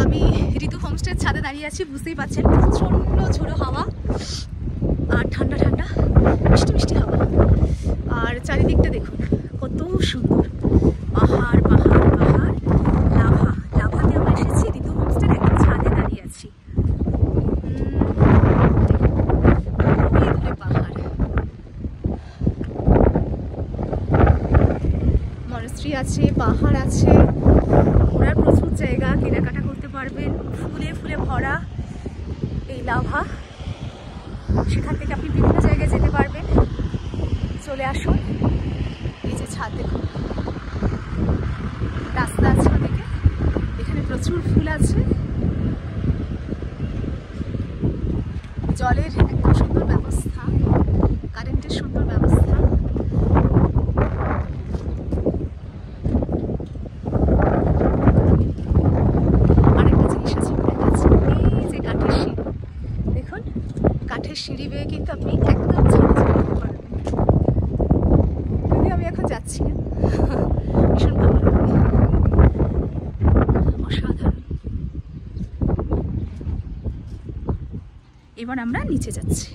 আমি ঋতু হোমস্টের ছাদে দাঁড়িয়ে আছি, বুঝতেই পারছেন প্রচণ্ড ঝোড়ো হাওয়া আর ঠান্ডা ঠান্ডা মিষ্টি মিষ্টি হাওয়া। আর চারিদিকটা দেখুন কত সুন্দর, পাহাড় পাহাড় পাহাড়, লাভা। লাভাতে আমরা এসেছি, ঋতু হোমস্টের একদম ছাদে দাঁড়িয়ে আছি। পাহাড়, মনস্ট্রি আছে, পাহাড় আছে, ঘোরার প্রচুর জায়গা, কেনাকাটা করতে পারবেন। ফুলে ফুলে ভরা এই লাভা, সেখান থেকে আপনি বিভিন্ন জায়গায় যেতে পারবেন। চলে আসুন, এই যে ছাদ দেখুন, রাস্তা আছে ওদিকে, এখানে প্রচুর ফুল আছে, জলের একদম সুন্দর ব্যবস্থা, কারেন্টের সুন্দর ব্যবস্থা। আরেকটা জিনিস আছে দেখাচ্ছি, এই যে কাঠের সিঁড়ি দেখুন, কাঠের সিঁড়ি বেয়ে কিন্তু আপনি একদম ছাদে চলে যেতে পারবেন। যদি আমি এখন যাচ্ছি না, ভীষণ ভালো লাগে, অসাধারণ। এবার আমরা নিচে যাচ্ছি।